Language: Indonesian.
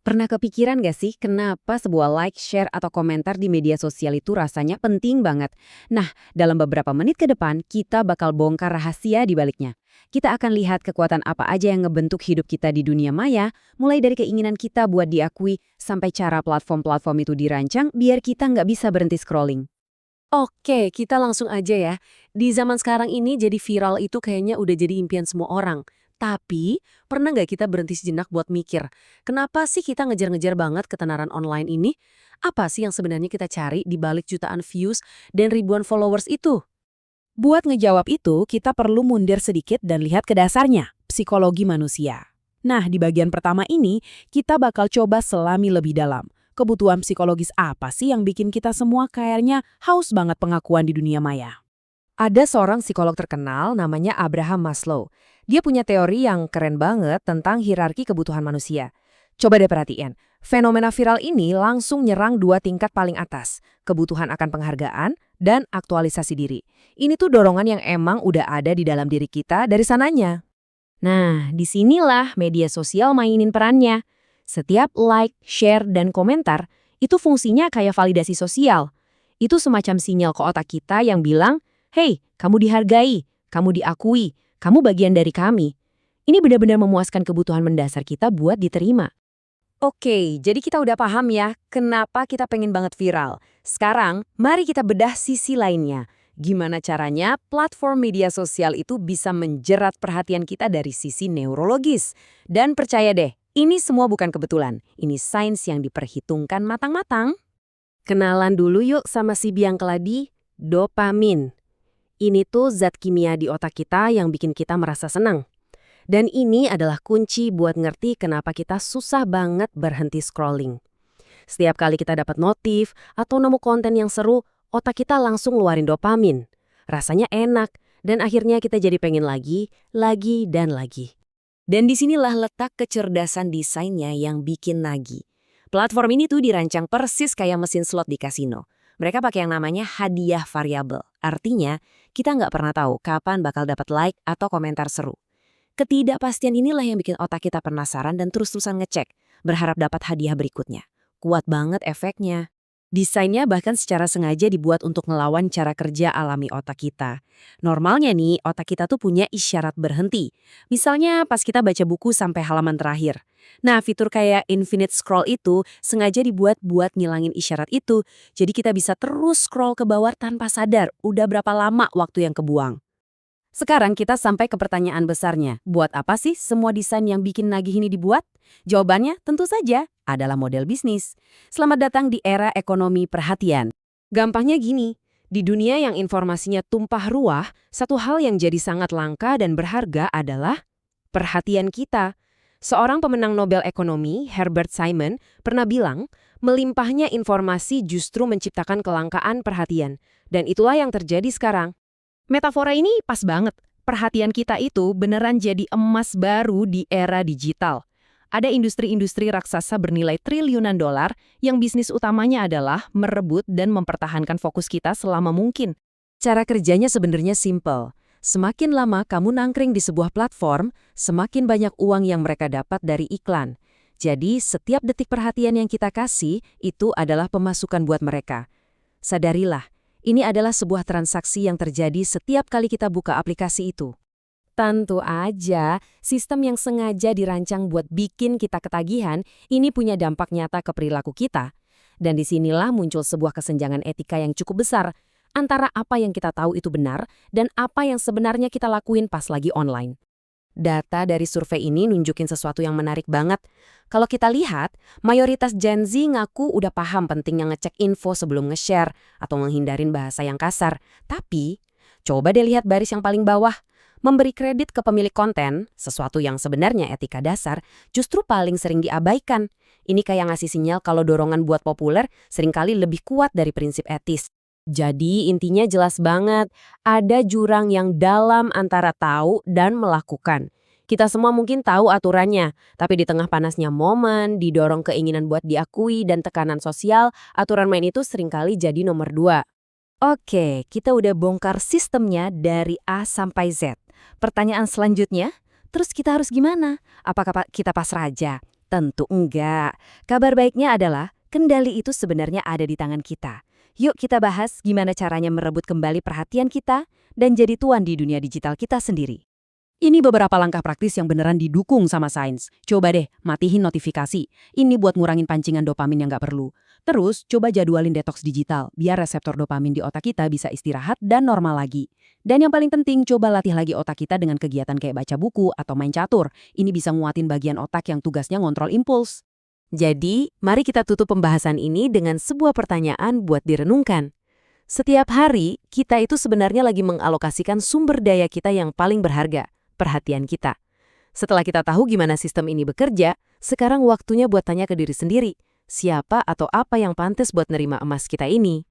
Pernah kepikiran gak sih kenapa sebuah like, share, atau komentar di media sosial itu rasanya penting banget? Nah, dalam beberapa menit ke depan, kita bakal bongkar rahasia di baliknya. Kita akan lihat kekuatan apa aja yang ngebentuk hidup kita di dunia maya, mulai dari keinginan kita buat diakui, sampai cara platform-platform itu dirancang biar kita nggak bisa berhenti scrolling. Oke, kita langsung aja ya. Di zaman sekarang ini jadi viral itu kayaknya udah jadi impian semua orang. Tapi, pernah nggak kita berhenti sejenak buat mikir, kenapa sih kita ngejar-ngejar banget ketenaran online ini? Apa sih yang sebenarnya kita cari di balik jutaan views dan ribuan followers itu? Buat ngejawab itu, kita perlu mundur sedikit dan lihat ke dasarnya, psikologi manusia. Nah, di bagian pertama ini, kita bakal coba selami lebih dalam. Kebutuhan psikologis apa sih yang bikin kita semua kayaknya haus banget pengakuan di dunia maya? Ada seorang psikolog terkenal namanya Abraham Maslow. Dia punya teori yang keren banget tentang hierarki kebutuhan manusia. Coba deh perhatiin, fenomena viral ini langsung nyerang dua tingkat paling atas, kebutuhan akan penghargaan dan aktualisasi diri. Ini tuh dorongan yang emang udah ada di dalam diri kita dari sananya. Nah, disinilah media sosial mainin perannya. Setiap like, share, dan komentar, itu fungsinya kayak validasi sosial. Itu semacam sinyal ke otak kita yang bilang, "Hey, kamu dihargai, kamu diakui, kamu bagian dari kami." Ini benar-benar memuaskan kebutuhan mendasar kita buat diterima. Oke, jadi kita udah paham ya kenapa kita pengen banget viral. Sekarang, mari kita bedah sisi lainnya. Gimana caranya platform media sosial itu bisa menjerat perhatian kita dari sisi neurologis. Dan percaya deh, ini semua bukan kebetulan. Ini sains yang diperhitungkan matang-matang. Kenalan dulu yuk sama si biang keladi, dopamin. Ini tuh zat kimia di otak kita yang bikin kita merasa senang. Dan ini adalah kunci buat ngerti kenapa kita susah banget berhenti scrolling. Setiap kali kita dapat notif atau nemu konten yang seru, otak kita langsung ngeluarin dopamin. Rasanya enak, dan akhirnya kita jadi pengen lagi, dan lagi. Dan disinilah letak kecerdasan desainnya yang bikin nagih. Platform ini tuh dirancang persis kayak mesin slot di kasino. Mereka pakai yang namanya hadiah variabel. Artinya, kita nggak pernah tahu kapan bakal dapat like atau komentar seru. Ketidakpastian inilah yang bikin otak kita penasaran dan terus-terusan ngecek, berharap dapat hadiah berikutnya. Kuat banget efeknya. Desainnya bahkan secara sengaja dibuat untuk ngelawan cara kerja alami otak kita. Normalnya nih, otak kita tuh punya isyarat berhenti. Misalnya pas kita baca buku sampai halaman terakhir. Nah, fitur kayak infinite scroll itu sengaja dibuat buat ngilangin isyarat itu, jadi kita bisa terus scroll ke bawah tanpa sadar udah berapa lama waktu yang kebuang. Sekarang kita sampai ke pertanyaan besarnya. Buat apa sih semua desain yang bikin nagih ini dibuat? Jawabannya tentu saja adalah model bisnis. Selamat datang di era ekonomi perhatian. Gampangnya gini, di dunia yang informasinya tumpah ruah, satu hal yang jadi sangat langka dan berharga adalah perhatian kita. Seorang pemenang Nobel Ekonomi, Herbert Simon, pernah bilang, melimpahnya informasi justru menciptakan kelangkaan perhatian. Dan itulah yang terjadi sekarang. Metafora ini pas banget. Perhatian kita itu beneran jadi emas baru di era digital. Ada industri-industri raksasa bernilai triliunan dolar yang bisnis utamanya adalah merebut dan mempertahankan fokus kita selama mungkin. Cara kerjanya sebenarnya simple. Semakin lama kamu nangkring di sebuah platform, semakin banyak uang yang mereka dapat dari iklan. Jadi, setiap detik perhatian yang kita kasih, itu adalah pemasukan buat mereka. Sadarilah, ini adalah sebuah transaksi yang terjadi setiap kali kita buka aplikasi itu. Tentu aja, sistem yang sengaja dirancang buat bikin kita ketagihan, ini punya dampak nyata ke perilaku kita. Dan disinilah muncul sebuah kesenjangan etika yang cukup besar antara apa yang kita tahu itu benar dan apa yang sebenarnya kita lakuin pas lagi online. Data dari survei ini nunjukin sesuatu yang menarik banget. Kalau kita lihat, mayoritas Gen Z ngaku udah paham pentingnya ngecek info sebelum nge-share atau menghindarin bahasa yang kasar. Tapi, coba deh lihat baris yang paling bawah. Memberi kredit ke pemilik konten, sesuatu yang sebenarnya etika dasar, justru paling sering diabaikan. Ini kayak ngasih sinyal kalau dorongan buat populer seringkali lebih kuat dari prinsip etis. Jadi intinya jelas banget, ada jurang yang dalam antara tahu dan melakukan. Kita semua mungkin tahu aturannya, tapi di tengah panasnya momen, didorong keinginan buat diakui dan tekanan sosial, aturan main itu seringkali jadi nomor 2. Oke, kita udah bongkar sistemnya dari A sampai Z. Pertanyaan selanjutnya, terus kita harus gimana? Apakah kita pasrah aja? Tentu enggak. Kabar baiknya adalah kendali itu sebenarnya ada di tangan kita. Yuk kita bahas gimana caranya merebut kembali perhatian kita dan jadi tuan di dunia digital kita sendiri. Ini beberapa langkah praktis yang beneran didukung sama sains. Coba deh, matiin notifikasi. Ini buat ngurangin pancingan dopamin yang nggak perlu. Terus, coba jadwalin detoks digital, biar reseptor dopamin di otak kita bisa istirahat dan normal lagi. Dan yang paling penting, coba latih lagi otak kita dengan kegiatan kayak baca buku atau main catur. Ini bisa nguatin bagian otak yang tugasnya ngontrol impuls. Jadi, mari kita tutup pembahasan ini dengan sebuah pertanyaan buat direnungkan. Setiap hari, kita itu sebenarnya lagi mengalokasikan sumber daya kita yang paling berharga, perhatian kita. Setelah kita tahu gimana sistem ini bekerja, sekarang waktunya buat tanya ke diri sendiri, siapa atau apa yang pantas buat nerima emas kita ini?